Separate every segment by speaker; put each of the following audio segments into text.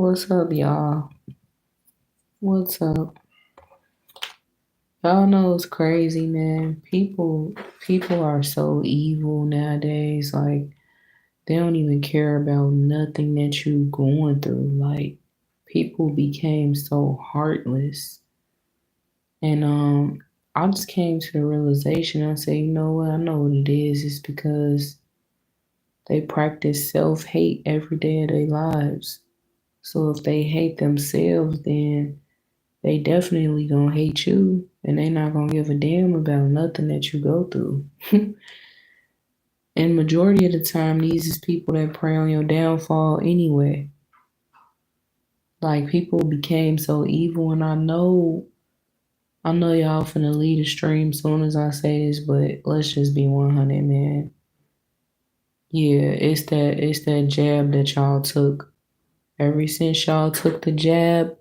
Speaker 1: What's up, y'all? What's up? Y'all know it's crazy, man. People are so evil nowadays. Like they don't even care about nothing that you going through. Like people became so heartless. And I just came to the realization. I said, you know what? I know what it is. It's because they practice self-hate every day of their lives. So if they hate themselves, then they definitely gonna hate you, and they not gonna give a damn about nothing that you go through. And majority of the time, these is people that prey on your downfall anyway. Like people became so evil, and I know y'all finna lead a stream soon as I say this, but let's just be 100, man. Yeah, it's that jab that y'all took. Ever since y'all took the jab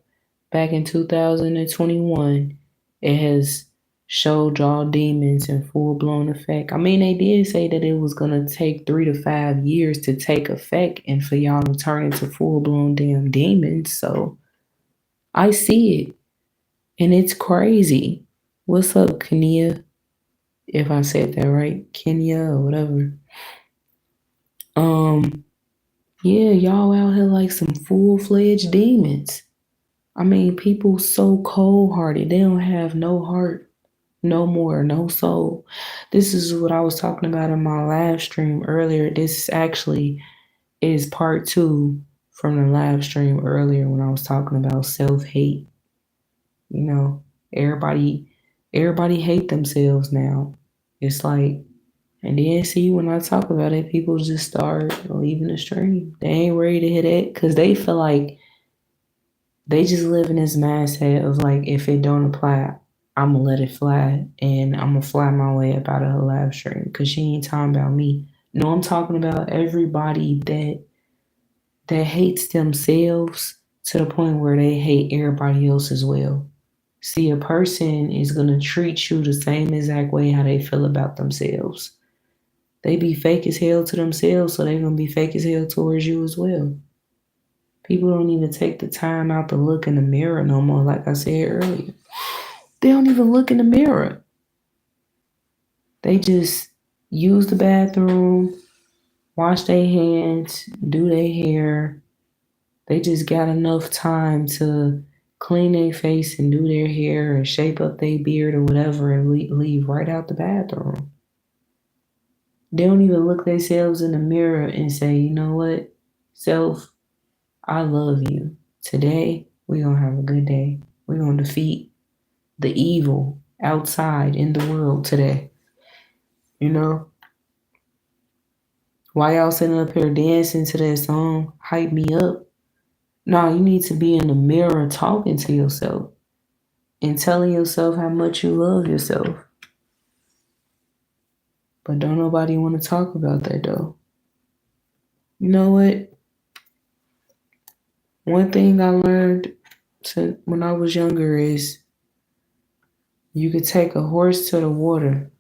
Speaker 1: back in 2021, it has showed y'all demons in full blown effect. I mean, they did say that it was gonna take 3 to 5 years to take effect and for y'all to turn into full blown damn demons. So I see it, and it's crazy. What's up, Kenya? If I said that right, Kenya or whatever. Um, yeah, y'all out here like some full fledged demons. I mean, people so cold hearted. They don't have no heart, no more, no soul. This is what I was talking about in my live stream earlier. This actually is part two from the live stream earlier when I was talking about self hate. You know, everybody, everybody hate themselves now. It's like, and then see when I talk about it, people just start leaving the stream. They ain't ready to hit it because they feel like they just live in this mindset of like, if it don't apply, I'm gonna let it fly and I'm gonna fly my way up out of her live stream because she ain't talking about me. No, I'm talking about everybody that hates themselves to the point where they hate everybody else as well. See, a person is gonna treat you the same exact way how they feel about themselves. They be fake as hell to themselves, so they're gonna be fake as hell towards you as well. People don't even take the time out to look in the mirror no more, like I said earlier. They don't even look in the mirror. They just use the bathroom, wash their hands, do their hair. They just got enough time to clean their face and do their hair and shape up their beard or whatever and leave right out the bathroom. They don't even look themselves in the mirror and say, you know what, self, I love you. Today, we're going to have a good day. We're going to defeat the evil outside in the world today. You know? Why y'all sitting up here dancing to that song, Hype Me Up? No, you need to be in the mirror talking to yourself and telling yourself how much you love yourself. But don't nobody want to talk about that though. You know what? One thing I learned when I was younger is you could take a horse to the water,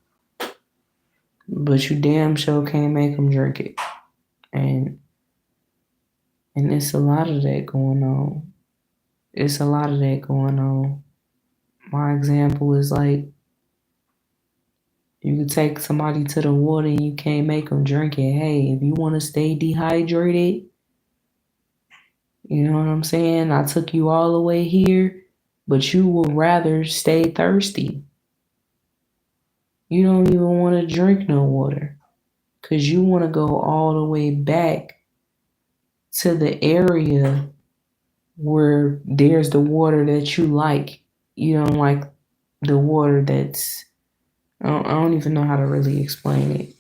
Speaker 1: but you damn sure can't make him drink it. And it's a lot of that going on. It's a lot of that going on. My example is like, you could take somebody to the water and you can't make them drink it. Hey, if you want to stay dehydrated, you know what I'm saying? I took you all the way here, but you would rather stay thirsty. You don't even want to drink no water because you want to go all the way back to the area where there's the water that you like. You don't like the water that's, I don't even know how to really explain it,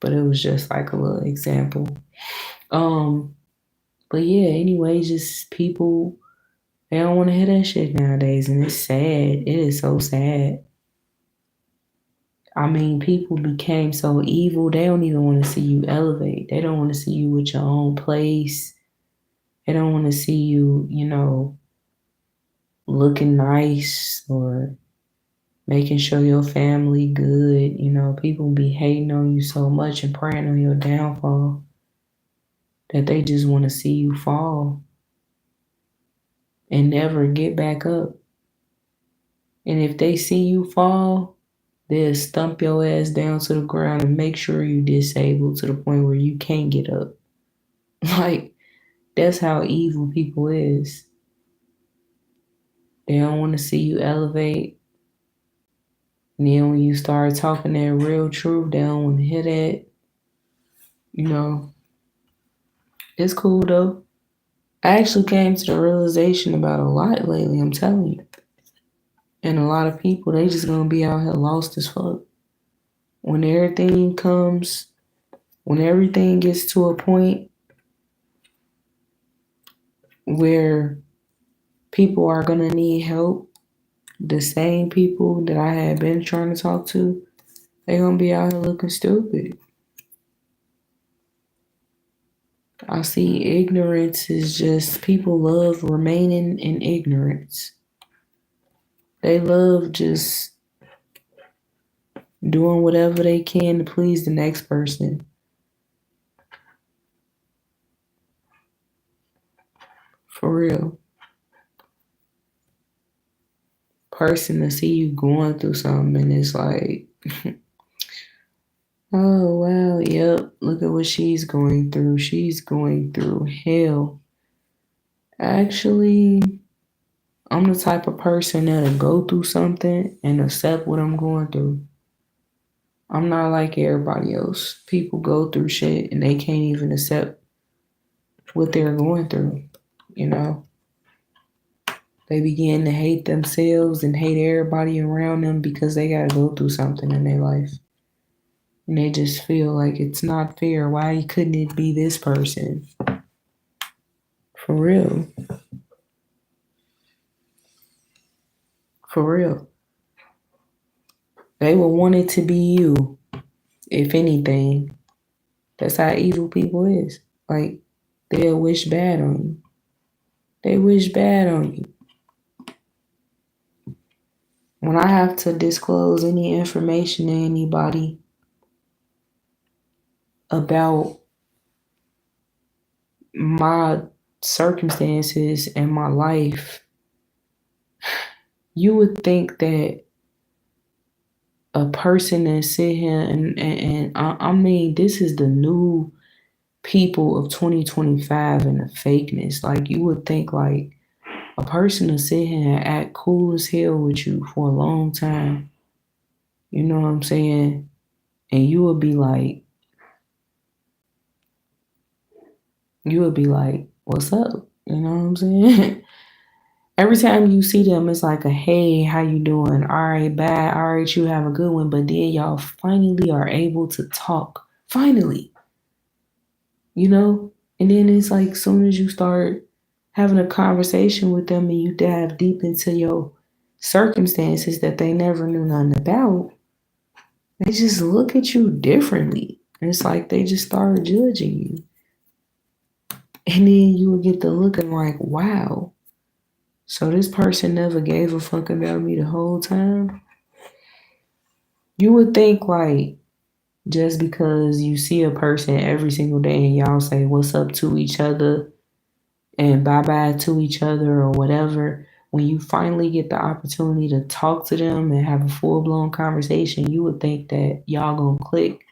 Speaker 1: but it was just like a little example. Um, but yeah, anyway, just people, they don't want to hear that shit nowadays, and it's sad. It is so sad. I mean, people became so evil, they don't even want to see you elevate. They don't want to see you with your own place. They don't want to see you, looking nice or making sure your family good. People be hating on you so much and praying on your downfall that they just want to see you fall. and never get back up. And if they see you fall, they'll stump your ass down to the ground and make sure you disabled to the point where you can't get up. Like, that's how evil people is. They don't want to see you elevate. And then when you start talking that real truth, they don't want to hear that. You know, it's cool though. I actually came to the realization about a lot lately, I'm telling you. And a lot of people, they just gonna be out here lost as fuck. When everything comes, when everything gets to a point where people are gonna need help, the same people that I had been trying to talk to, they gonna be out here looking stupid. I see ignorance is just people love remaining in ignorance. They love just doing whatever they can to please the next person. For real. Person to see you going through something and it's like, oh wow, yep, look at what she's going through. She's going through hell. Actually, I'm the type of person that'll go through something and accept what I'm going through. I'm not like everybody else. People go through shit and they can't even accept what they're going through, you know? They begin to hate themselves and hate everybody around them because they gotta go through something in their life. And they just feel like it's not fair. Why couldn't it be this person? For real. For real. They would want it to be you, if anything. That's how evil people is. Like, they'll wish bad on you. They wish bad on you. When I have to disclose any information to anybody about my circumstances and my life, you would think that a person that sit here and I mean, this is the new people of 2025 and the fakeness. Like, you would think like a person to sit here and act cool as hell with you for a long time. You know what I'm saying? And you would be like, what's up? You know what I'm saying? Every time you see them, it's like a, hey, how you doing? All right, bye. All right, you have a good one. But then y'all finally are able to talk. Finally. You know? And then it's like, soon as you start having a conversation with them and you dive deep into your circumstances that they never knew nothing about, they just look at you differently. And it's like they just start judging you. And then you will get the looking like, wow. So this person never gave a fuck about me the whole time? You would think like just because you see a person every single day and y'all say what's up to each other and bye-bye to each other or whatever, when you finally get the opportunity to talk to them and have a full-blown conversation, you would think that y'all gonna click.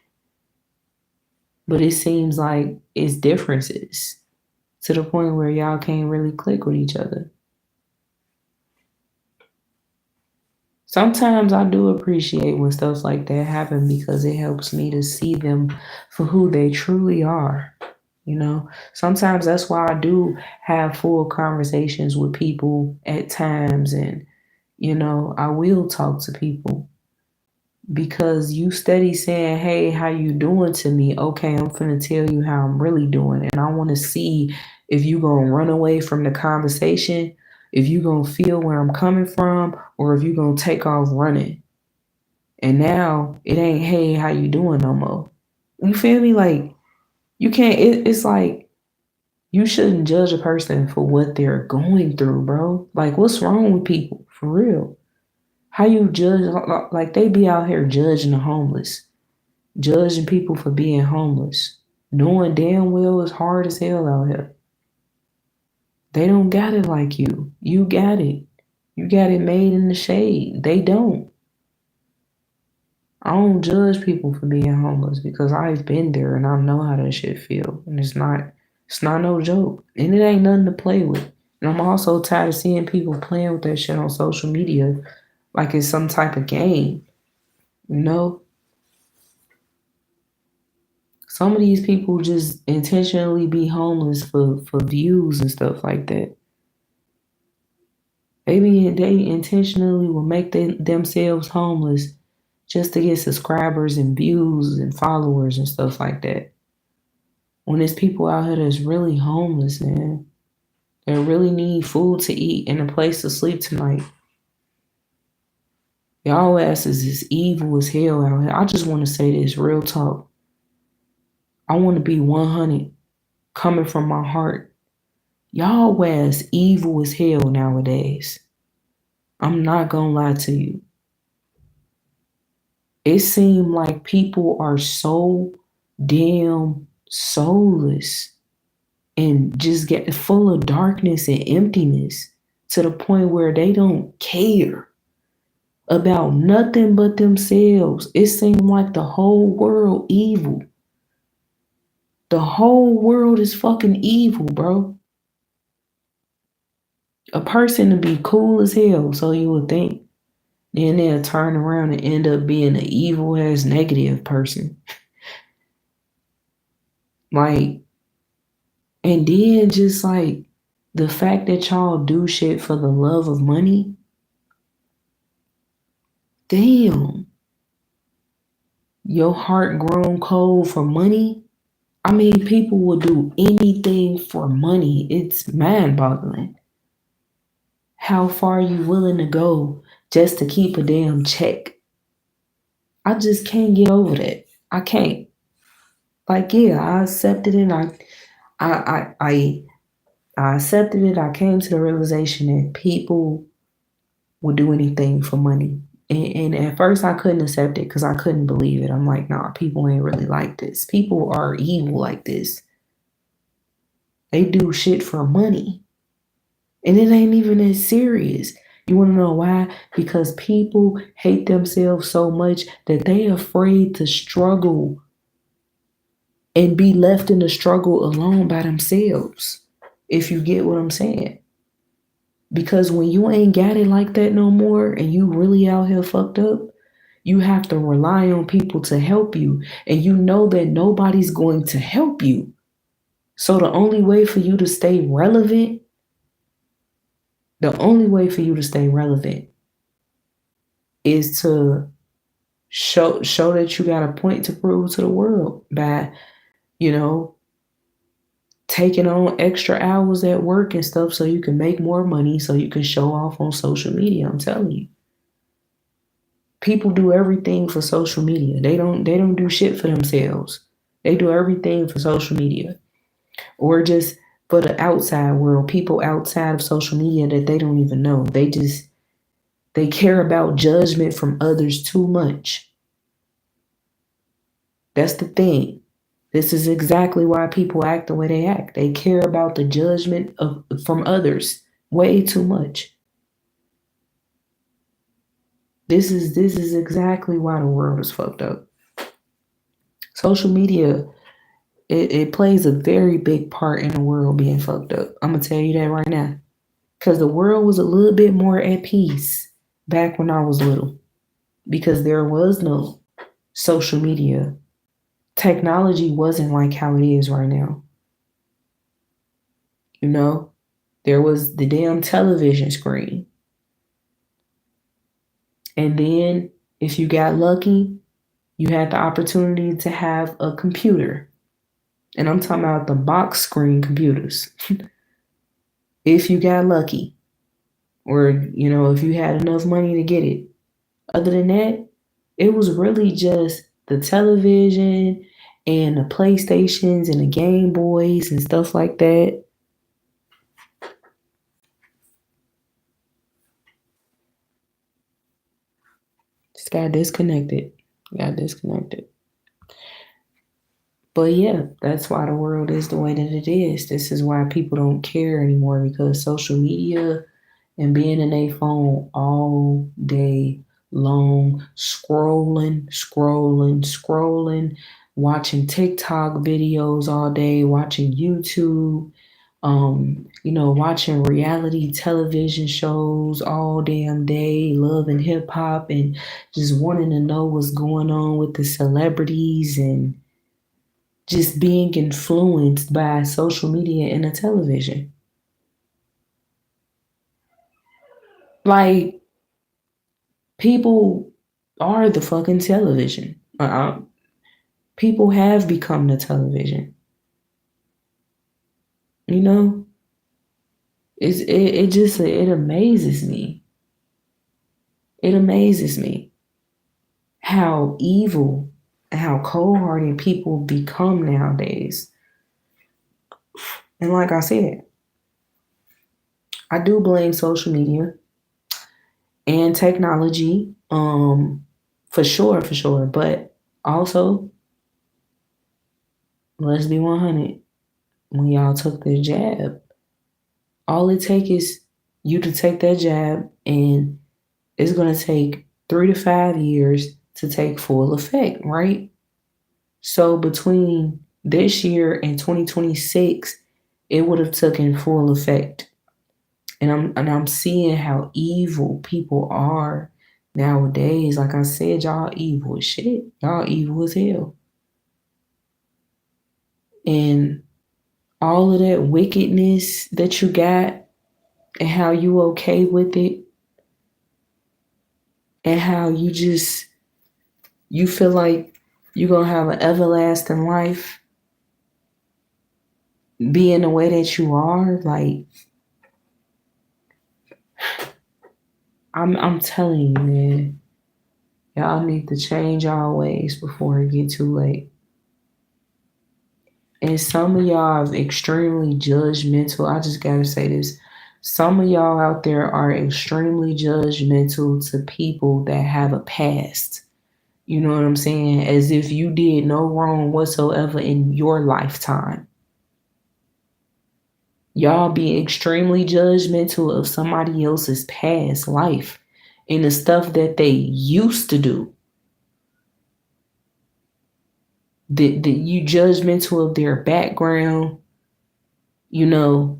Speaker 1: But it seems like it's differences to the point where y'all can't really click with each other. Sometimes I do appreciate when stuff like that happen because it helps me to see them for who they truly are. You know, sometimes that's why I do have full conversations with people at times, and you know, I will talk to people because you steady saying, hey, how you doing to me? Okay, I'm finna tell you how I'm really doing. And I want to see if you gonna run away from the conversation, if you gonna feel where I'm coming from, or if you gonna take off running. And now it ain't, hey, how you doing no more. You feel me? Like, you can't, it's like, you shouldn't judge a person for what they're going through, bro. Like, what's wrong with people? For real. How you judge, like they be out here judging the homeless, judging people for being homeless, knowing damn well it's hard as hell out here. They don't got it like you. You got it. You got it made in the shade. They don't. I don't judge people for being homeless because I've been there and I know how that shit feel. And it's not no joke. And it ain't nothing to play with. And I'm also tired of seeing people playing with that shit on social media like it's some type of game. You know? Some of these people just intentionally be homeless for views and stuff like that. They intentionally will make themselves homeless just to get subscribers and views and followers and stuff like that. When there's people out here that's really homeless, man, that really need food to eat and a place to sleep tonight. Y'all asses is evil as hell out here. I just want to say this real talk. I want to be 100 coming from my heart. Y'all ass evil as hell nowadays. I'm not gonna lie to you. It seemed like people are so damn soulless and just get full of darkness and emptiness to the point where they don't care about nothing but themselves. It seemed like the whole world evil. The whole world is fucking evil, bro. A person to be cool as hell, so you would think. Then they'll turn around and end up being an evil ass negative person. Like, and then just like the fact that y'all do shit for the love of money. Damn. Your heart grown cold for money. I mean, people will do anything for money. It's mind boggling. How far are you willing to go just to keep a damn check? I just can't get over that. I can't. Like, yeah, I accepted it. I accepted it. I came to the realization that people will do anything for money. And at first I couldn't accept it because I couldn't believe it. I'm like, nah, people ain't really like this. People are evil like this. They do shit for money. And it ain't even as serious. You want to know why? Because people hate themselves so much that they afraid to struggle and be left in the struggle alone by themselves. If you get what I'm saying. Because when you ain't got it like that no more and you really out here fucked up, you have to rely on people to help you. And you know that nobody's going to help you. So the only way for you to stay relevant, the only way for you to stay relevant is to show that you got a point to prove to the world by, you know, taking on extra hours at work and stuff so you can make more money so you can show off on social media. I'm telling you. People do everything for social media. They don't do shit for themselves. They do everything for social media. Or just for the outside world, people outside of social media that they don't even know. They care about judgment from others too much. That's the thing. This is exactly why people act the way they act. They care about the judgment from others way too much. This is exactly why the world is fucked up. Social media, it plays a very big part in the world being fucked up. I'm gonna tell you that right now. Because the world was a little bit more at peace back when I was little. Because there was no social media. Technology wasn't like how it is right now. You know, there was the damn television screen. And then if you got lucky, you had the opportunity to have a computer. And I'm talking about the box screen computers. If you got lucky, or, you know, if you had enough money to get it. Other than that, it was really just the television and the PlayStations and the Game Boys and stuff like that. Just got disconnected. Got disconnected. But yeah, that's why the world is the way that it is. This is why people don't care anymore, because social media and being in a phone all day long, scrolling, watching TikTok videos all day, watching YouTube, watching reality television shows all damn day, loving hip hop and just wanting to know what's going on with the celebrities and just being influenced by social media and the television. Like, people are the fucking television. People have become the television. You know, it amazes me. It amazes me how evil, how cold-hearted people become nowadays. And like I said, I do blame social media and technology, for sure, for sure. But also, let's be 100. When y'all took the jab, all it takes is you to take that jab, and it's going to take 3 to 5 years to take full effect, right? So between this year and 2026, it would have taken full effect. And I'm seeing how evil people are nowadays. Like I said, y'all evil as shit. Y'all evil as hell. And all of that wickedness that you got, and how you okay with it, and how you feel like you're gonna have an everlasting life being the way that you are. Like, I'm telling you, man, y'all need to change y'all ways before it get too late. And some of y'all are extremely judgmental. I just gotta say this. Some of y'all out there are extremely judgmental to people that have a past. You know what I'm saying? As if you did no wrong whatsoever in your lifetime. Y'all be extremely judgmental of somebody else's past life and the stuff that they used to do. That you judgmental of their background, you know,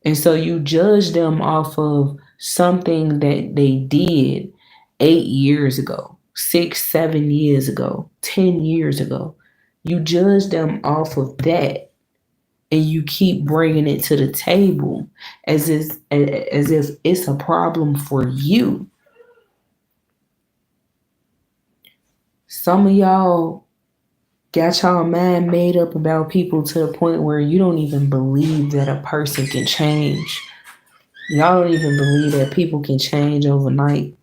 Speaker 1: and so you judge them off of something that they did 8 years ago, 6, 7 years ago, 10 years ago. You judge them off of that, and you keep bringing it to the table as if it's a problem for you. Some of y'all got y'all mind made up about people to the point where you don't even believe that a person can change. Y'all don't even believe that people can change overnight.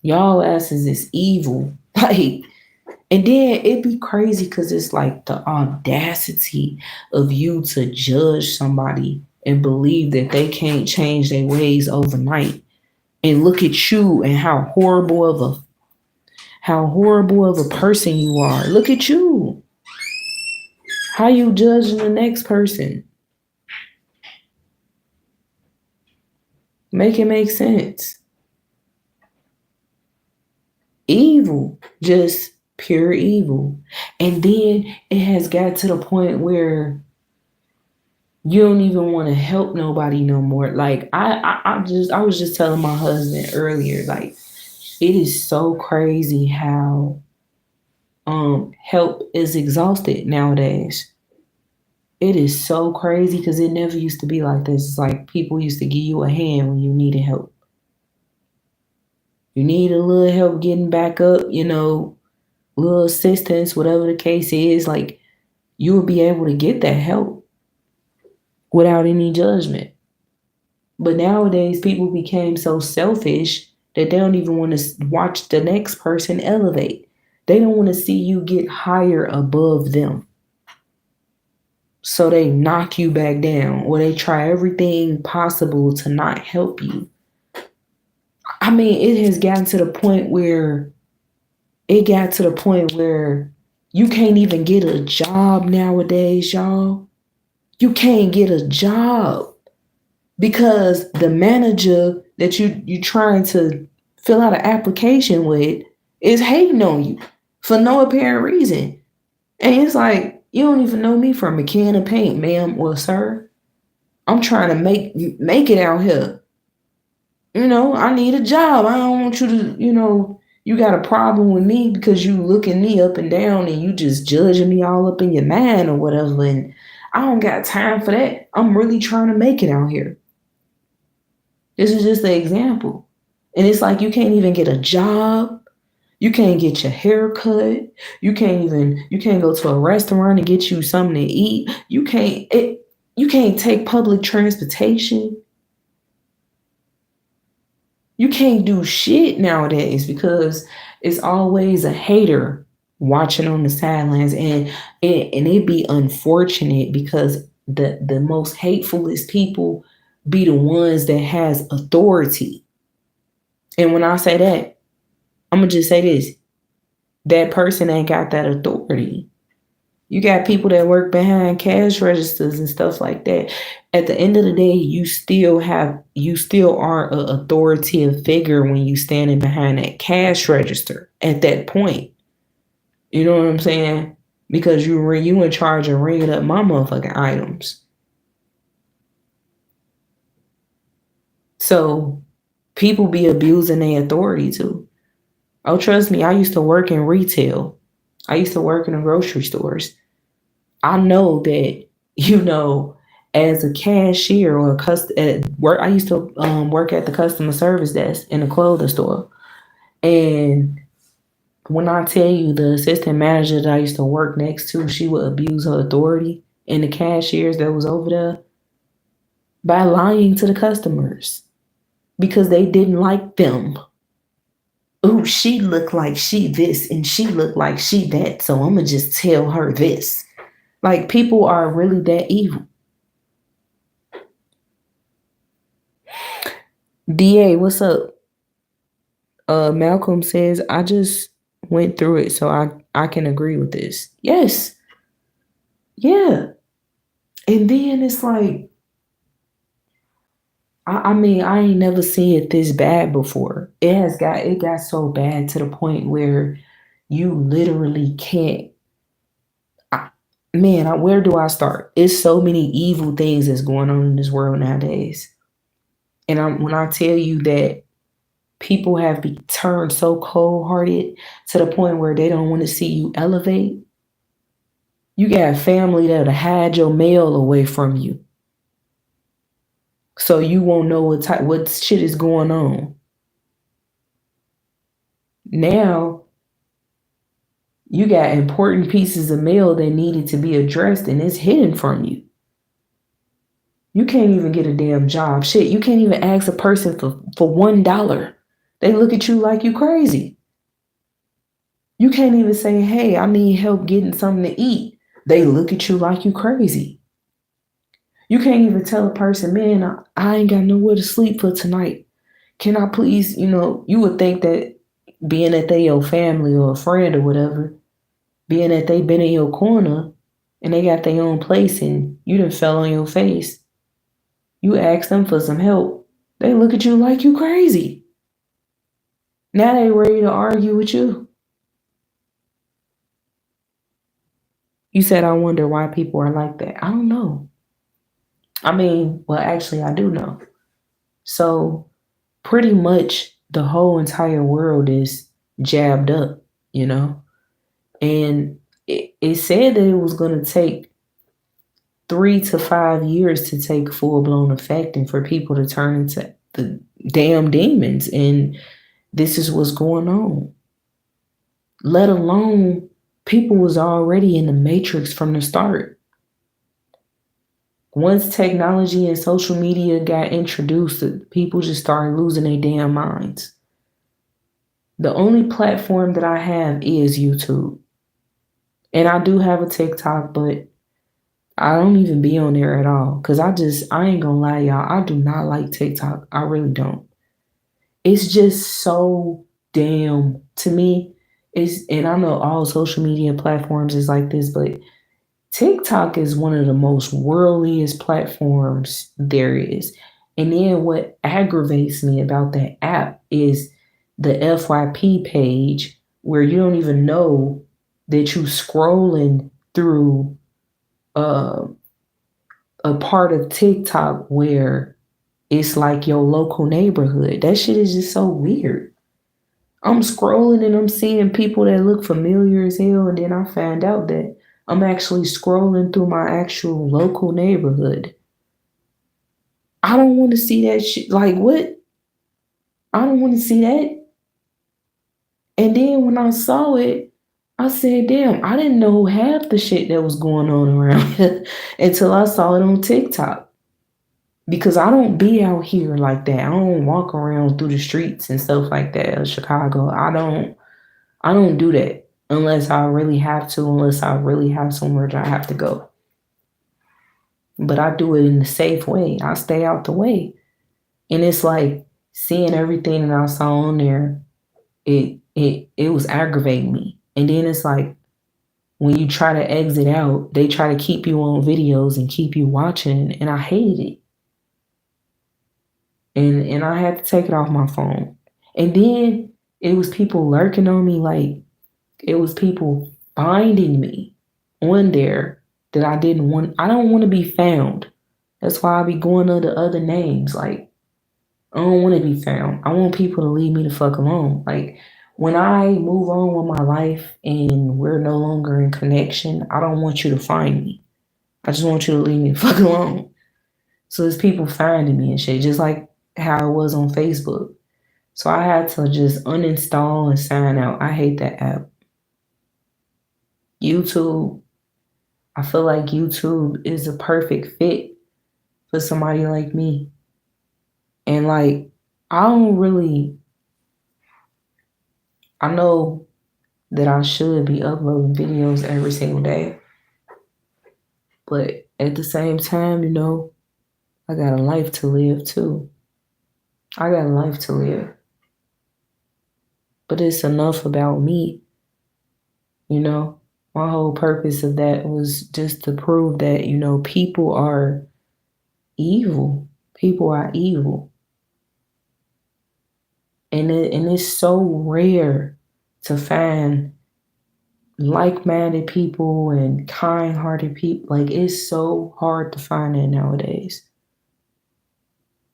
Speaker 1: Y'all asses is evil. Like, and then it'd be crazy because it's like the audacity of you to judge somebody and believe that they can't change their ways overnight. And look at you and how horrible of a person you are. Look at you. How you judging the next person? Make it make sense. Evil, just pure evil. And then it has got to the point where you don't even want to help nobody no more. Like, I was just telling my husband earlier, like, it is so crazy how help is exhausted nowadays. It is so crazy because it never used to be like this. It's like people used to give you a hand when you needed help. You need a little help getting back up, little assistance, whatever the case is, like, you will be able to get that help without any judgment. But nowadays, people became so selfish that they don't even want to watch the next person elevate. They don't want to see you get higher above them. So they knock you back down, or they try everything possible to not help you. I mean, it has gotten to the point where it got to the point where you can't even get a job nowadays, y'all. You can't get a job because the manager that you trying to fill out an application with is hating on you for no apparent reason. And it's like, you don't even know me from a can of paint, ma'am or sir. I'm trying to make it out here. I need a job. I don't want you to, you got a problem with me because you looking me up and down and you just judging me all up in your mind or whatever. And I don't got time for that. I'm really trying to make it out here. This is just an example. And it's like you can't even get a job. You can't get your hair cut. You can't go to a restaurant and get you something to eat. You can't take public transportation. You can't do shit nowadays because it's always a hater watching on the sidelines, and it be unfortunate because the most hatefulest people be the ones that has authority. And when I say that, I'm gonna just say this: that person ain't got that authority. You got people that work behind cash registers and stuff like that. At the end of the day, you still are an authoritative figure when you standing behind that cash register at that point. You know what I'm saying? Because you in charge of ringing up my motherfucking items. So people be abusing their authority too. Oh, trust me, I used to work in retail. I used to work in the grocery stores. I know that, as a cashier or at work, I used to work at the customer service desk in a clothing store. And when I tell you the assistant manager that I used to work next to, she would abuse her authority and the cashiers that was over there by lying to the customers because they didn't like them. Ooh, she looked like she this and she looked like she that, so I'm gonna just tell her this. Like, people are really that evil. DA, what's up? Malcolm says, I just went through it, so I can agree with this. Yes. Yeah. And then it's like, I mean, I ain't never seen it this bad before. It got so bad to the point where you literally can't. Where do I start? It's so many evil things that's going on in this world nowadays. And when I tell you that people have turned so cold hearted to the point where they don't want to see you elevate, you got family that'll hide your mail away from you. So you won't know what shit is going on. Now, you got important pieces of mail that needed to be addressed and it's hidden from you. You can't even get a damn job. Shit, you can't even ask a person for $1. They look at you like you crazy. You can't even say, hey, I need help getting something to eat. They look at you like you crazy. You can't even tell a person, man, I ain't got nowhere to sleep for tonight. Can I please, you would think that being that they your family or a friend or whatever, being that they been in your corner and they got their own place and you done fell on your face, you ask them for some help, they look at you like you crazy. Now they ready to argue with you. You said, I wonder why people are like that. I don't know. I mean, well, actually, I do know. So pretty much the whole entire world is jabbed up, and it said that it was going to take 3 to 5 years to take full blown effect and for people to turn into the damn demons. And this is what's going on. Let alone people was already in the matrix from the start. Once technology and social media got introduced, people just started losing their damn minds. The only platform that I have is YouTube. And I do have a TikTok, but I don't even be on there at all. Because I ain't gonna lie, y'all. I do not like TikTok. I really don't. It's just so damn, to me, and I know all social media platforms is like this, but TikTok is one of the most worldliest platforms there is. And then what aggravates me about that app is the FYP page where you don't even know that you scrolling through uh, a part of TikTok where it's like your local neighborhood. That shit is just so weird. I'm scrolling and I'm seeing people that look familiar as hell, and then I find out that I'm actually scrolling through my actual local neighborhood. I don't want to see that shit. Like, what? I don't want to see that. And then when I saw it, I said, damn, I didn't know half the shit that was going on around here until I saw it on TikTok. Because I don't be out here like that. I don't walk around through the streets and stuff like that of Chicago. I don't do that unless I really have to, unless I really have somewhere that I have to go. But I do it in a safe way. I stay out the way. And it's like seeing everything that I saw on there, it was aggravating me. And then it's like when you try to exit out, they try to keep you on videos and keep you watching, and I hate it. And I had to take it off my phone. And then it was people lurking on me, like it was people finding me on there that I didn't want. I don't want to be found. That's why I be going under other names. Like I don't want to be found. I want people to leave me the fuck alone. Like when I move on with my life and we're no longer in connection, I don't want you to find me. I just want you to leave me the fuck alone. So there's people finding me and shit, just like how it was on Facebook. So I had to just uninstall and sign out. I hate that app. YouTube, I feel like YouTube is a perfect fit for somebody like me. And like, I don't really, I know that I should be uploading videos every single day. But at the same time, I got a life to live too. I got a life to live. But it's enough about me, you know? My whole purpose of that was just to prove that, people are evil. People are evil. And it's so rare to find like-minded people and kind-hearted people. Like it's so hard to find that nowadays.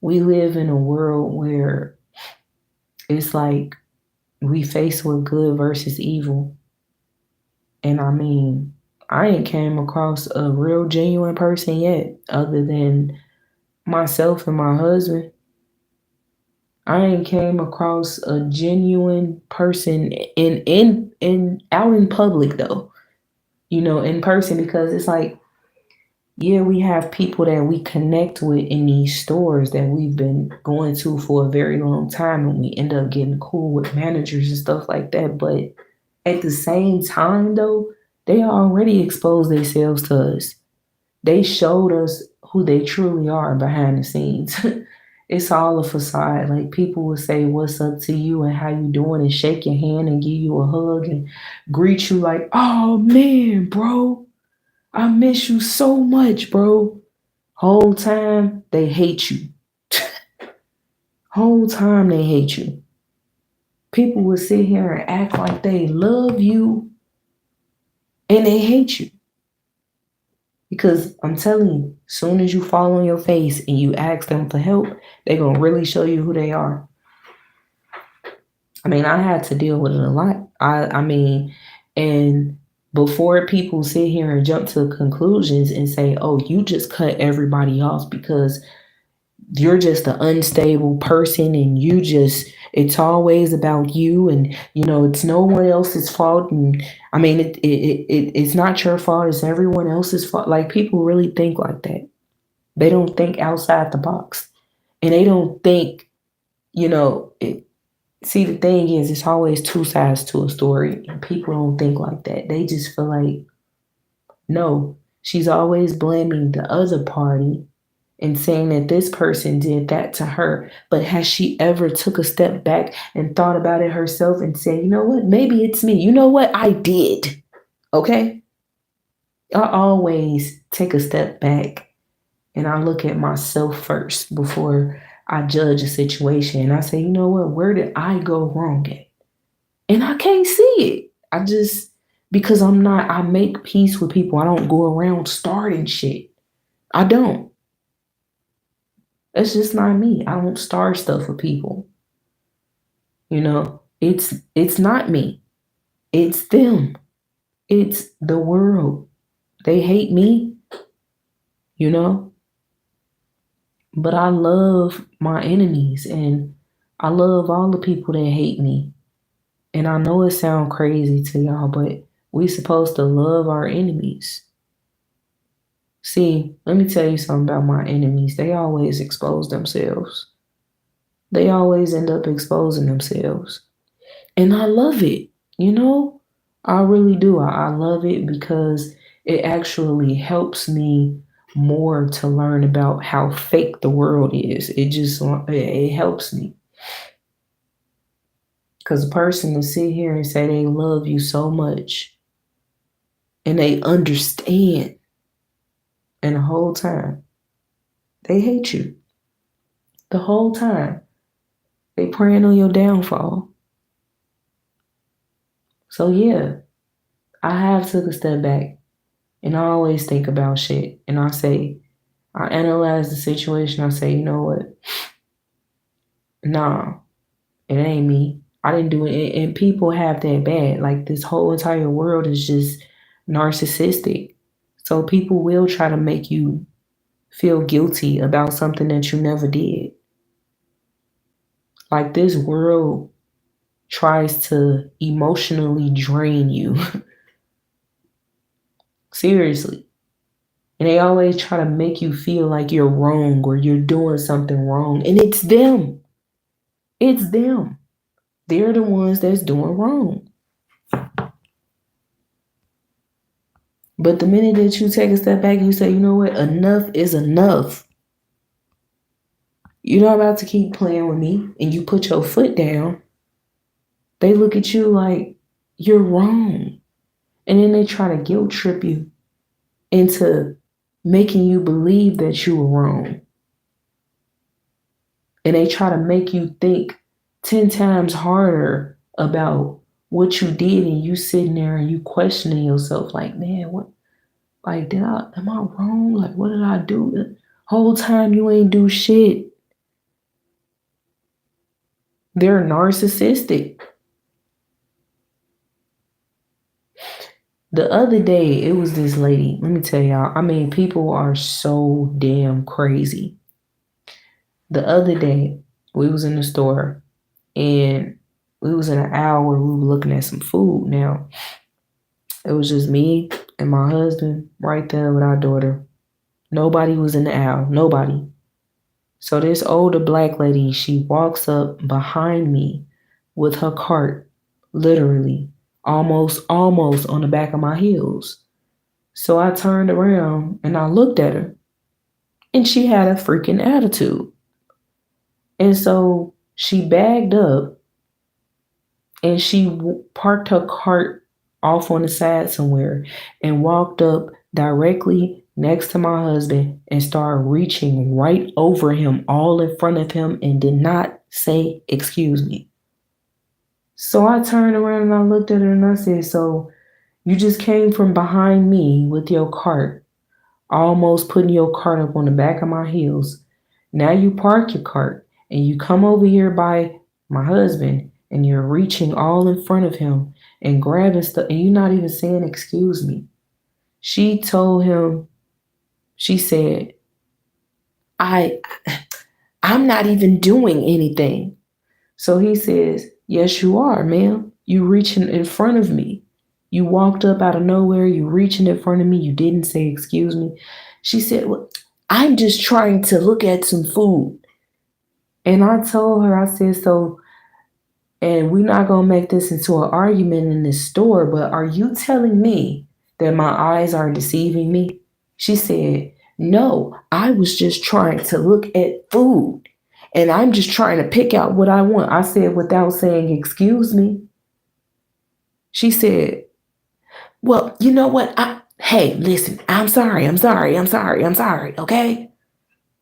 Speaker 1: We live in a world where it's like we face with good versus evil. And I mean, I ain't came across a real genuine person yet, other than myself and my husband. I ain't came across a genuine person in out in public though. In person, because it's like, yeah, we have people that we connect with in these stores that we've been going to for a very long time, and we end up getting cool with managers and stuff like that. But at the same time though, they already exposed themselves to us. They showed us who they truly are behind the scenes. It's all a facade. Like people will say what's up to you and how you doing and shake your hand and give you a hug and greet you like, oh man, bro, I miss you so much, bro. Whole time they hate you. Whole time they hate you. People will sit here and act like they love you and they hate you. Because I'm telling you, soon as you fall on your face and you ask them for help, they're going to really show you who they are. I mean, I had to deal with it a lot. I mean, and before people sit here and jump to conclusions and say, oh, you just cut everybody off because you're just an unstable person and it's always about you, and it's no one else's fault, and I mean it's not your fault, it's everyone else's fault. Like people really think like that. They don't think outside the box, and they don't think, see, the thing is, it's always two sides to a story, and people don't think like that. They just feel like, no, she's always blaming the other party and saying that this person did that to her. But has she ever took a step back and thought about it herself and said, you know what, maybe it's me. You know what, I did. Okay. I always take a step back and I look at myself first before I judge a situation. And I say, you know what, where did I go wrong at? And I can't see it. I just, because I make peace with people. I don't go around starting shit. I don't. That's just not me. I don't start stuff with people. It's not me. It's them. It's the world. They hate me, you know? But I love my enemies and I love all the people that hate me. And I know it sounds crazy to y'all, but we supposed to love our enemies. See, let me tell you something about my enemies. They always expose themselves. They always end up exposing themselves. And I love it, you know? I really do. I love it because it actually helps me more to learn about how fake the world is. It helps me. Because a person to sit here and say they love you so much and they understand, and the whole time they hate you. The whole time they praying on your downfall. So yeah, I have took a step back and I always think about shit and I analyze the situation. I say, you know what? Nah, it ain't me. I didn't do it. And people have that bad. Like this whole entire world is just narcissistic. So people will try to make you feel guilty about something that you never did. Like this world tries to emotionally drain you. Seriously. And they always try to make you feel like you're wrong or you're doing something wrong. And it's them. It's them. They're the ones that's doing wrong. But the minute that you take a step back and you say, you know what, enough is enough. You're not about to keep playing with me and you put your foot down. They look at you like you're wrong. And then they try to guilt trip you into making you believe that you were wrong. And they try to make you think 10 times harder about what you did, and you sitting there and you questioning yourself like, man, what, like, am I wrong? Like, what did I do? The whole time you ain't do shit. They're narcissistic. The other day, it was this lady. Let me tell y'all, I mean, people are so damn crazy. The other day, we was in the store and we was in an aisle where we were looking at some food. Now, it was just me and my husband right there with our daughter. Nobody was in the aisle. Nobody. So this older black lady, she walks up behind me with her cart, literally, almost on the back of my heels. So I turned around and I looked at her and she had a freaking attitude. And so she bagged up and she parked her cart off on the side somewhere and walked up directly next to my husband and started reaching right over him, all in front of him, and did not say, excuse me. So I turned around and I looked at her and I said, so you just came from behind me with your cart, almost putting your cart up on the back of my heels. Now you park your cart and you come over here by my husband and you're reaching all in front of him and grabbing stuff and you're not even saying, excuse me. She told him, she said, I'm not even doing anything. So he says, yes, you are, ma'am. You reaching in front of me. You walked up out of nowhere. You reaching in front of me. You didn't say, excuse me. She said, well, I'm just trying to look at some food. And I told her, I said, so, and we're not going to make this into an argument in this store, but are you telling me that my eyes are deceiving me? She said, No, I was just trying to look at food and I'm just trying to pick out what I want. I said without saying, excuse me. She said, well, you know what? Hey, listen, I'm sorry, okay?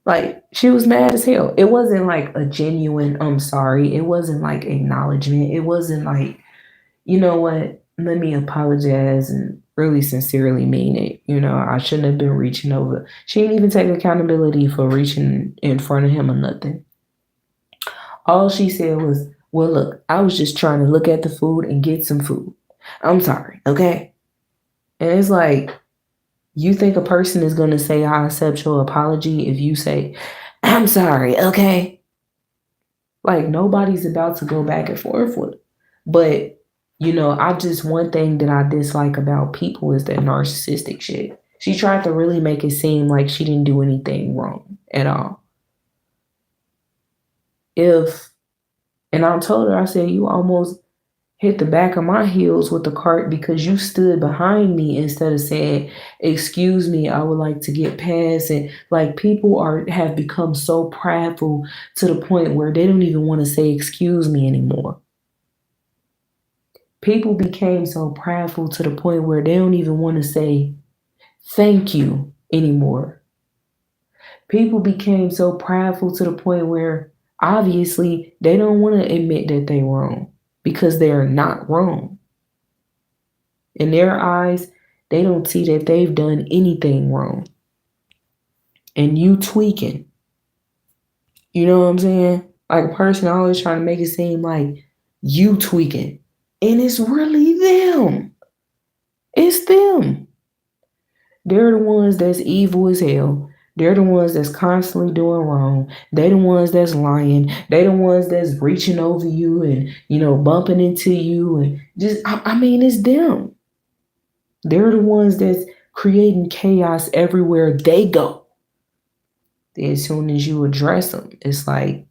Speaker 1: Like, she was mad as hell. It wasn't like a genuine, I'm sorry. It wasn't like acknowledgement. It wasn't like, you know what? Let me apologize and really sincerely mean it. I shouldn't have been reaching over. She didn't even take accountability for reaching in front of him or nothing. All she said was, well, look, I was just trying to look at the food and get some food. I'm sorry, okay? And it's like, you think a person is going to say, I accept your apology if you say, I'm sorry, okay? Like, nobody's about to go back and forth with it. But, one thing that I dislike about people is that narcissistic shit. She tried to really make it seem like she didn't do anything wrong at all. And I told her, I said, you almost hit the back of my heels with the cart because you stood behind me instead of saying, excuse me, I would like to get past. And like, people have become so prideful to the point where they don't even want to say excuse me anymore. People became so prideful to the point where they don't even want to say thank you anymore. People became so prideful to the point where obviously they don't want to admit that they're wrong because they're not wrong. In their eyes, they don't see that they've done anything wrong. And you tweaking. You know what I'm saying? Like, a person always trying to make it seem like you tweaking. And it's really them. It's them. They're the ones that's evil as hell. They're the ones that's constantly doing wrong. They're the ones that's lying. They're the ones that's reaching over you and, bumping into you. And just, I mean, it's them. They're the ones that's creating chaos everywhere they go. As soon as you address them, it's like,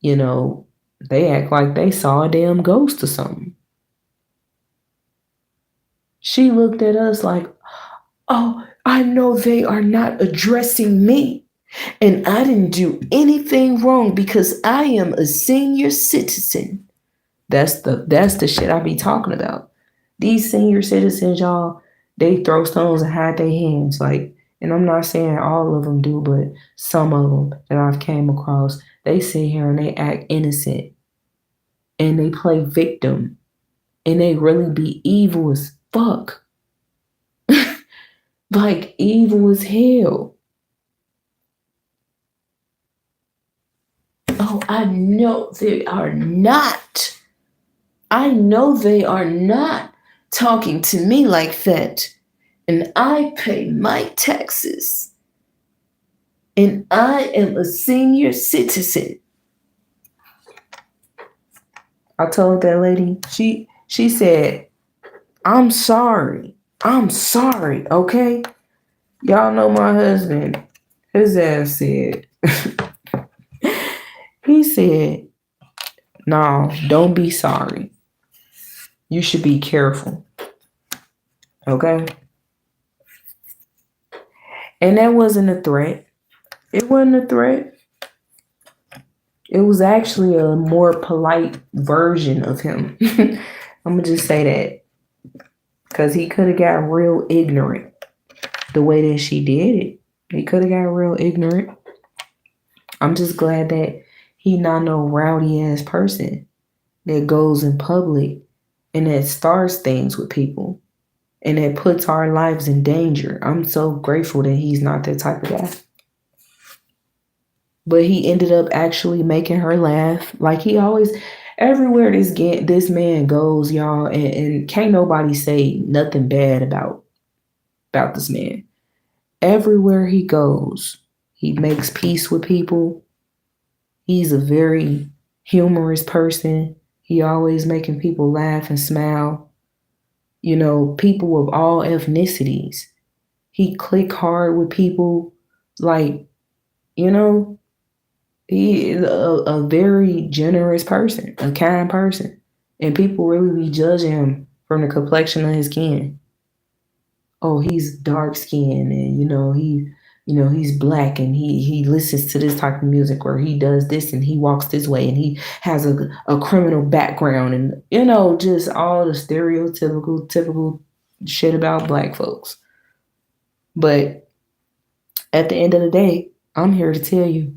Speaker 1: they act like they saw a damn ghost or something. She looked at us like, oh, I know they are not addressing me. And I didn't do anything wrong because I am a senior citizen. That's the shit I be talking about. These senior citizens, y'all, they throw stones and hide their hands. Like, and I'm not saying all of them do, but some of them that I've came across, they sit here and they act innocent. And they play victim. And they really be evil as fuck. Like, evil as hell. Oh, I know they are not. I know they are not talking to me like that. And I pay my taxes. And I am a senior citizen. I told that lady, she said, I'm sorry. I'm sorry, okay? Y'all know my husband. His ass said, he said, no, don't be sorry. You should be careful. Okay? And that wasn't a threat. It wasn't a threat. It was actually a more polite version of him. I'm going to just say that. Because he could have got real ignorant the way that she did it. He could have got real ignorant. I'm just glad that he not no rowdy ass person that goes in public and that starts things with people and that puts our lives in danger. I'm so grateful that he's not that type of guy. But he ended up actually making her laugh. Like, he always, everywhere this man goes, y'all, and can't nobody say nothing bad about this man. Everywhere he goes, he makes peace with people. He's a very humorous person. He always making people laugh and smile. People of all ethnicities. He click hard with people. Like, he is a very generous person, a kind person. And people really be judging him from the complexion of his skin. Oh, he's dark skinned and, he, he's black and he listens to this type of music, or he does this and he walks this way and he has a criminal background, and just all the stereotypical typical shit about black folks. But at the end of the day, I'm here to tell you,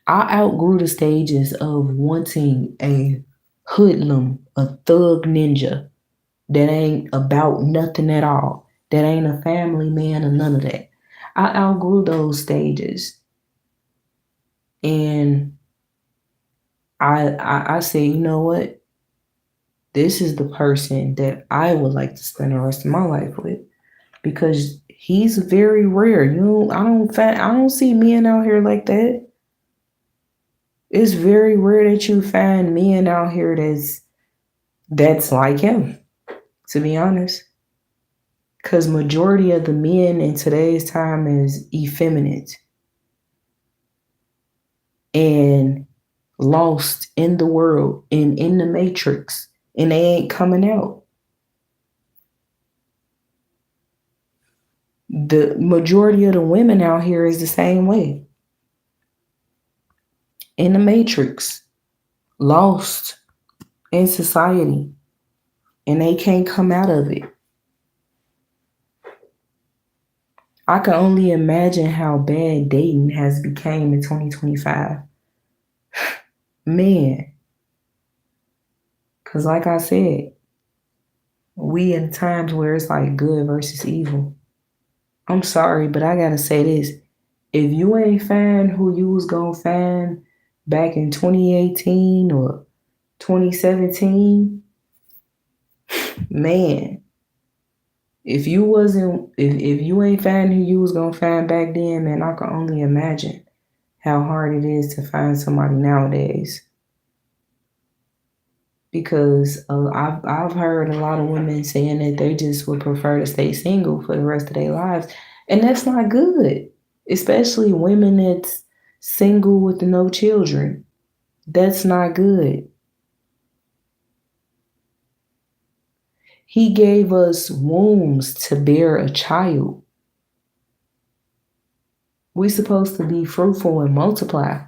Speaker 1: I outgrew the stages of wanting a hoodlum, a thug ninja that ain't about nothing at all, that ain't a family man or none of that. I outgrew those stages. And I say, you know what? This is the person that I would like to spend the rest of my life with, because he's very rare. I don't see men out here like that. It's very rare that you find men out here that's like him, to be honest. Because majority of the men in today's time is effeminate and lost in the world and in the matrix, and they ain't coming out. The majority of the women out here is the same way. In the matrix, lost in society, and they can't come out of it. I can only imagine how bad dating has become in 2025. Man, because like I said, we in times where it's like good versus evil. I'm sorry, but I gotta say this. If you ain't find who you was gonna find back in 2018 or 2017, man, if you ain't find who you was gonna find back then, man, I can only imagine how hard it is to find somebody nowadays. Because I've heard a lot of women saying that they just would prefer to stay single for the rest of their lives, and that's not good. Especially women that's single with no children. That's not good. He gave us wombs to bear a child. We're supposed to be fruitful and multiply.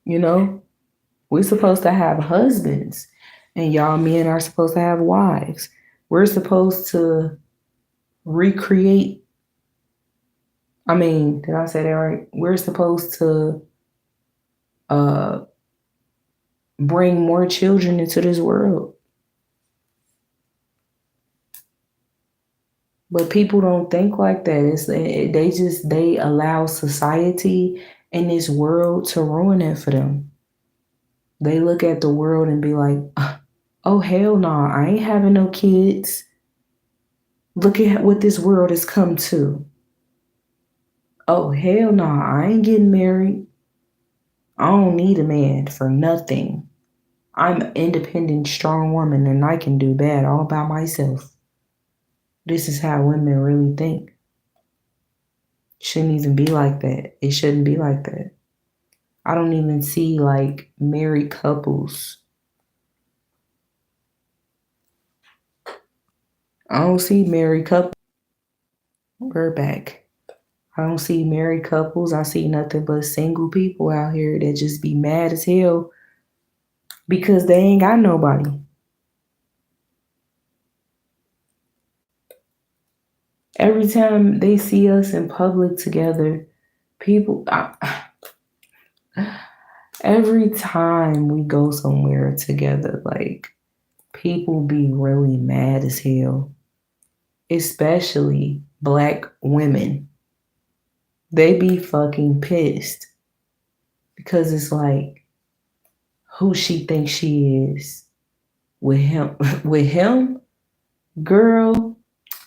Speaker 1: We're supposed to have husbands, and y'all men are supposed to have wives. We're supposed to recreate. Did I say that right? We're supposed to bring more children into this world. But people don't think like that. They allow society and this world to ruin it for them. They look at the world and be like, oh, hell no, I ain't having no kids. Look at what this world has come to. Oh, hell no, I ain't getting married. I don't need a man for nothing. I'm an independent, strong woman, and I can do bad all by myself. This is how women really think. Shouldn't even be like that. It shouldn't be like that. I don't even see like married couples. I don't see married couples. We're back. I don't see married couples. I see nothing but single people out here that just be mad as hell because they ain't got nobody. Every time they see us in public together, every time we go somewhere together, like, people be really mad as hell, especially black women. They be fucking pissed because it's like, who she thinks she is with him? With him, girl,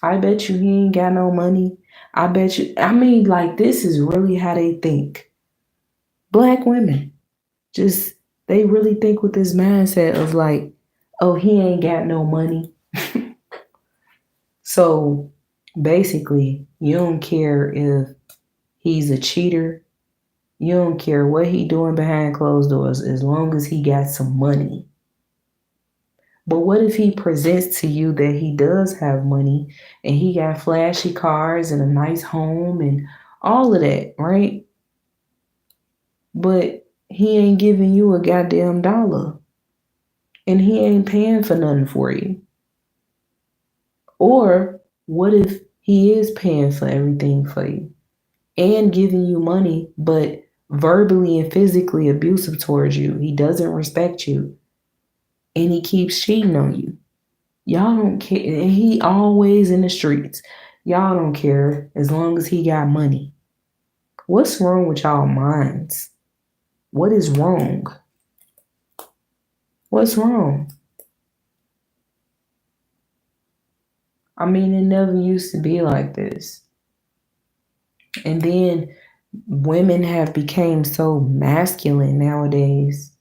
Speaker 1: I bet you he ain't got no money. I bet you. Like, this is really how they think. Black women, just, they really think with this mindset of like, oh, he ain't got no money. So basically, you don't care if he's a cheater. You don't care what he doing behind closed doors as long as he got some money. But what if he presents to you that he does have money and he got flashy cars and a nice home and all of that, right? But he ain't giving you a goddamn dollar and he ain't paying for nothing for you. Or what if he is paying for everything for you and giving you money, but verbally and physically abusive towards you? He doesn't respect you and he keeps cheating on you. Y'all don't care. And he always in the streets. Y'all don't care as long as he got money. What's wrong with y'all minds? What is wrong? What's wrong? I mean, it never used to be like this. And then women have become so masculine nowadays.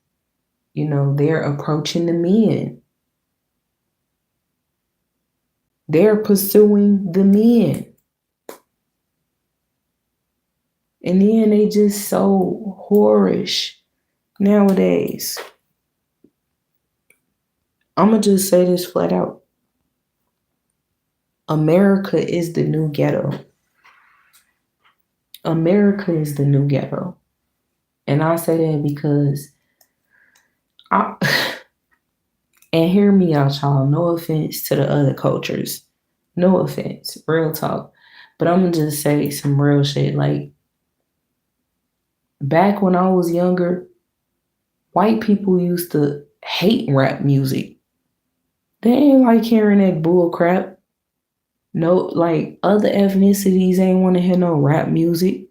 Speaker 1: You know, they're approaching the men. They're pursuing the men. And then they just so whorish nowadays. I'm going to just say this flat out. America is the new ghetto. America is the new ghetto. And I say that because and hear me out, y'all. No offense to the other cultures. No offense. Real talk. But I'm going to just say some real shit. Like, back when I was younger, white people used to hate rap music. They ain't like hearing that bull crap. No, like, other ethnicities ain't want to hear no rap music.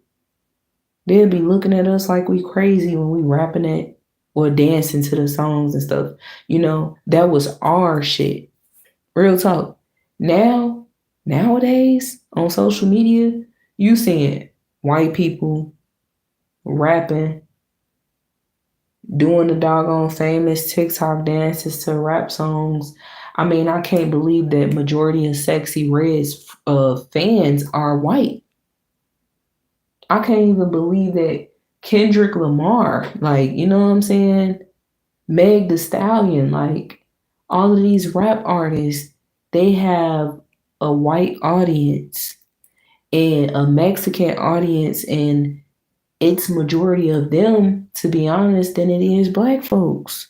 Speaker 1: They'll be looking at us like we crazy when we rapping it or dancing to the songs and stuff. You know, that was our shit. Real talk. Nowadays, on social media, you seeing white people rapping, doing the doggone famous TikTok dances to rap songs. I mean, I can't believe that majority of Sexy Red's fans are white. I can't even believe that Kendrick Lamar, like, you know what I'm saying? Meg Thee Stallion, like, all of these rap artists, they have a white audience and a Mexican audience, and it's majority of them, to be honest, than it is black folks.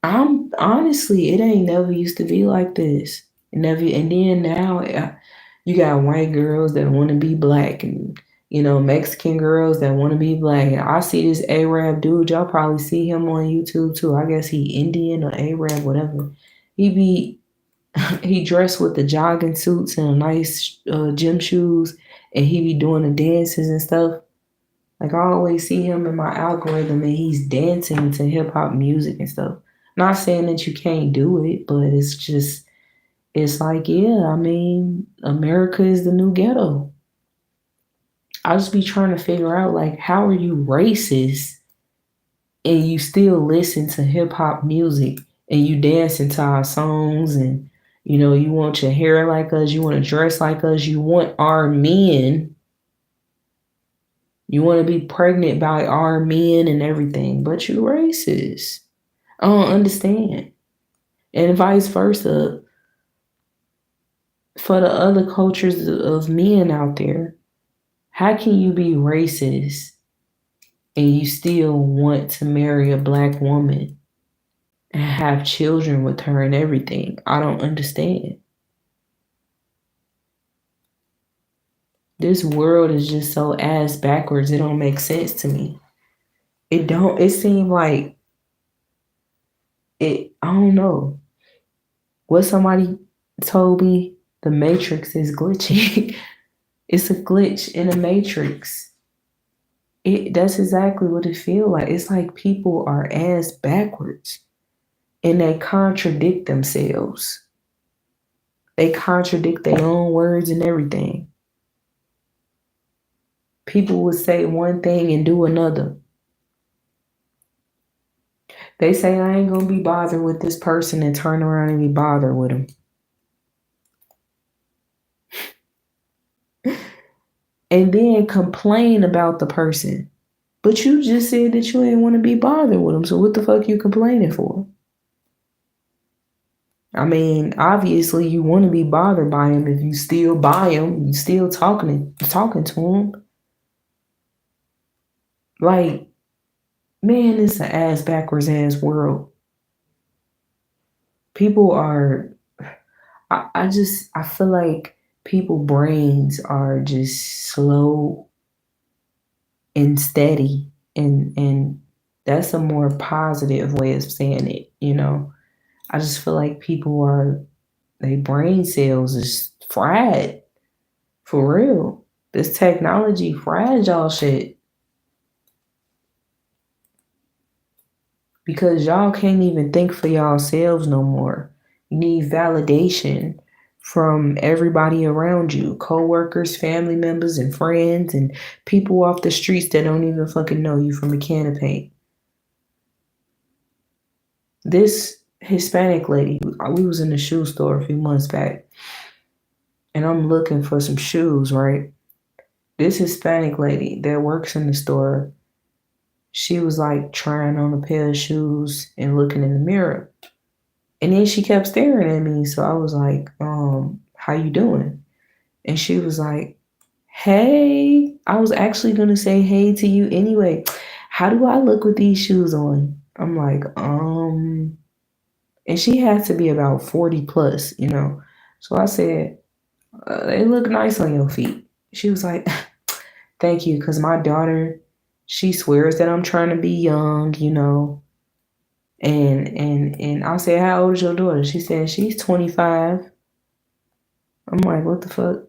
Speaker 1: I'm honestly, it ain't never used to be like this. It never, and then now you got white girls that want to be black, and you know, Mexican girls that want to be black. And I see this Arab dude, y'all probably see him on YouTube too. I guess he Indian or Arab, whatever. He dressed with the jogging suits and nice gym shoes, and he be doing the dances and stuff. Like, I always see him in my algorithm and he's dancing to hip hop music and stuff. Not saying that you can't do it, but it's like, yeah, I mean, America is the new ghetto. I just be trying to figure out, like, how are you racist and you still listen to hip hop music and you dancing to our songs, and, you know, you want your hair like us, you want to dress like us, you want our men. You want to be pregnant by our men and everything, but you racist. I don't understand. And vice versa for the other cultures of men out there. How can you be racist and you still want to marry a black woman and have children with her and everything? I don't understand. This world is just so ass backwards. It don't make sense to me. It seems like I don't know. What somebody told me, the Matrix is glitchy. It's a glitch in the Matrix. That's exactly what it feels like. It's like people are ass backwards and they contradict themselves. They contradict their own words and everything. People would say one thing and do another. They say, I ain't gonna be bothered with this person, and turn around and be bothered with them. And then complain about the person. But you just said that you ain't want to be bothered with them. So what the fuck you complaining for? I mean, obviously you want to be bothered by him if you still buy him, you still talking to him. Like, man, it's an ass backwards ass world. People are I feel like people brains are just slow and steady, and that's a more positive way of saying it, you know. I just feel like people are they brain cells is fried for real. This technology fried y'all shit because y'all can't even think for yourselves no more. You need validation from everybody around you, co-workers, family members, and friends, and people off the streets that don't even fucking know you from a can of paint. This Hispanic lady, we was in the shoe store a few months back, and I'm looking for some shoes, right? This Hispanic lady that works in the store, she was like trying on a pair of shoes and looking in the mirror. And then she kept staring at me. So I was like, how you doing? And she was like, hey. I was actually gonna say hey to you anyway. How do I look with these shoes on? I'm like, and she had to be about 40 plus, you know. So I said, they look nice on your feet. She was like, thank you, because my daughter, she swears that I'm trying to be young, you know. And I said, how old is your daughter? She said she's 25. I'm like, what the fuck?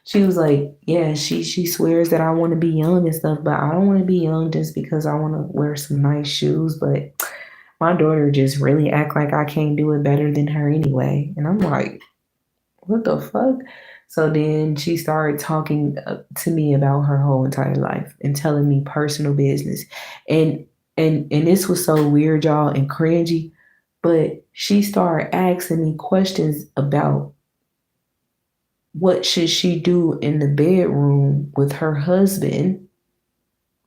Speaker 1: She was like, yeah, she swears that I want to be young and stuff, but I don't want to be young just because I want to wear some nice shoes. But my daughter just really act like I can't do it better than her anyway. And I'm like, what the fuck? So then she started talking to me about her whole entire life and telling me personal business. And and this was so weird, y'all, and cringy, but she started asking me questions about what should she do in the bedroom with her husband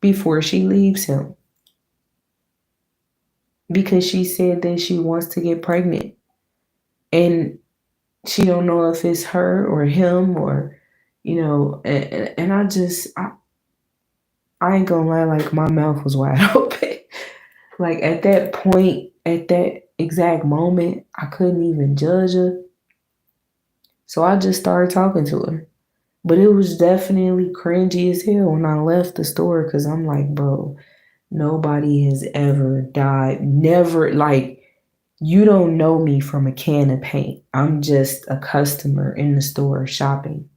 Speaker 1: before she leaves him, because she said that she wants to get pregnant and she don't know if it's her or him or, you know. And I ain't gonna lie, like my mouth was wide open. Like at that point, at that exact moment, I couldn't even judge her. So I just started talking to her. But it was definitely cringy as hell when I left the store because I'm like, bro, nobody has ever died. Never, like, you don't know me from a can of paint. I'm just a customer in the store shopping.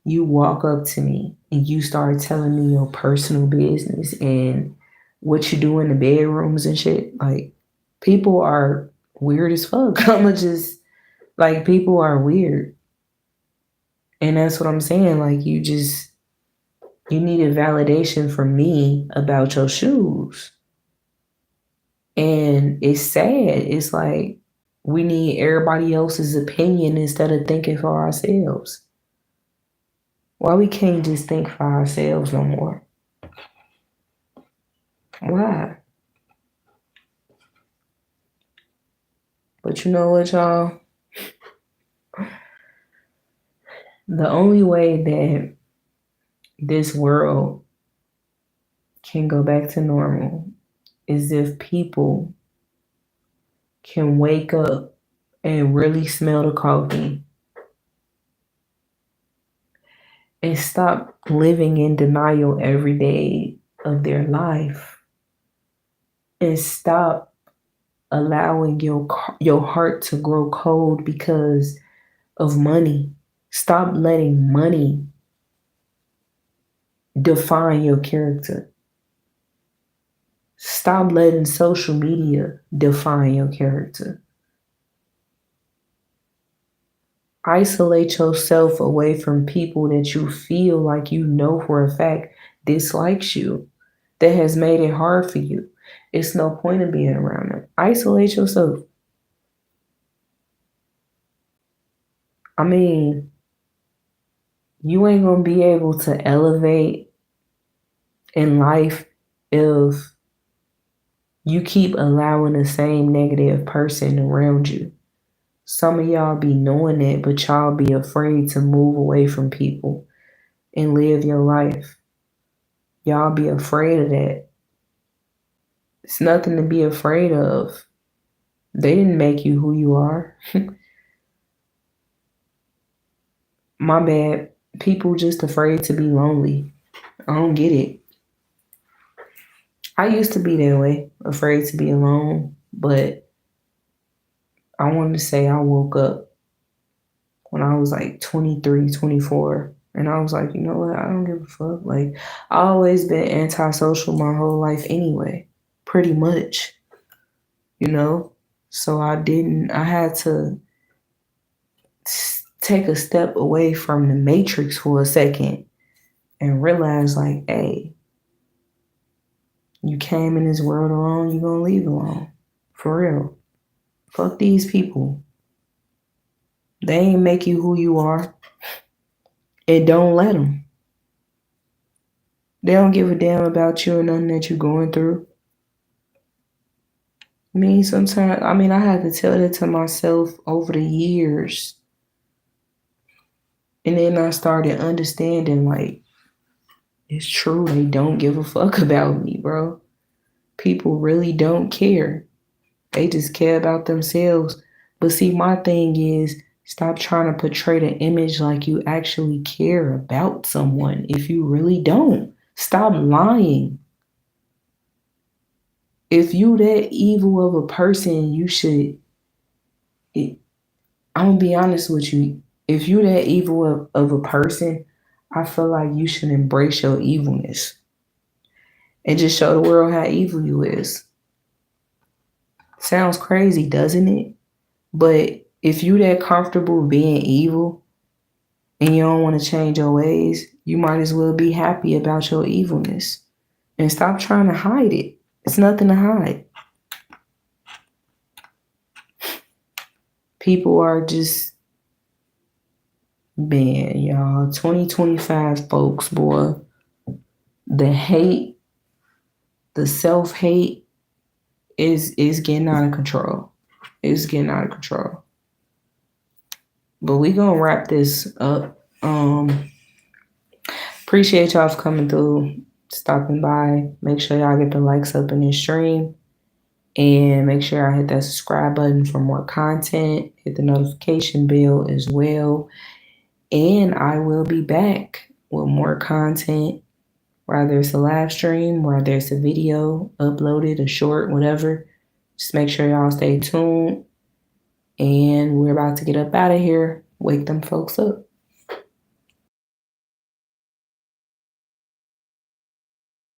Speaker 1: You walk up to me and you start telling me your personal business and what you do in the bedrooms and shit. Like, people are weird as fuck. I'ma just, like, people are weird. And that's what I'm saying. Like, you needed validation from me about your shoes. And it's sad. It's like we need everybody else's opinion instead of thinking for ourselves. Why we can't just think for ourselves no more? Why? But you know what, y'all? The only way that this world can go back to normal is if people can wake up and really smell the coffee and stop living in denial every day of their life and stop allowing your heart to grow cold because of money. Stop letting money define your character. Stop letting social media define your character. Isolate yourself away from people that you feel like you know for a fact dislikes you, that has made it hard for you. It's no point in being around them. Isolate yourself. I mean, you ain't gonna be able to elevate in life if you keep allowing the same negative person around you. Some of y'all be knowing it, but y'all be afraid to move away from people and live your life. Y'all be afraid of that. It's nothing to be afraid of. They didn't make you who you are. My bad. People just afraid to be lonely. I don't get it. I used to be that way, afraid to be alone, but I wanted to say I woke up when I was like 23, 24, and I was like, you know what? I don't give a fuck. Like, I always been antisocial my whole life anyway, pretty much, you know? So I had to take a step away from the matrix for a second and realize, like, hey, you came in this world alone, you gonna leave alone. For real. Fuck these people. They ain't make you who you are. And don't let them. They don't give a damn about you or nothing that you're going through. Sometimes, I had to tell that to myself over the years. And then I started understanding, like, it's true. They don't give a fuck about me, bro. People really don't care. They just care about themselves. But see, my thing is, stop trying to portray the image like you actually care about someone if you really don't. Stop lying. If you that evil of a person, you should. I'm gonna be honest with you. If you that evil of a person, I feel like you should embrace your evilness and just show the world how evil you is. Sounds crazy, doesn't it? But if you that comfortable being evil and you don't want to change your ways, you might as well be happy about your evilness and stop trying to hide it. It's nothing to hide. People are just, man, y'all, 2025 folks, boy, the hate, the self-hate is getting out of control. It's getting out of control. But we gonna wrap this up. Appreciate y'all for coming through, stopping by. Make sure y'all get the likes up in this stream. And make sure I hit that subscribe button for more content. Hit the notification bell as well. And I will be back with more content, whether it's a live stream, whether it's a video uploaded, a short, whatever. Just make sure y'all stay tuned. And we're about to get up out of here. Wake them folks up.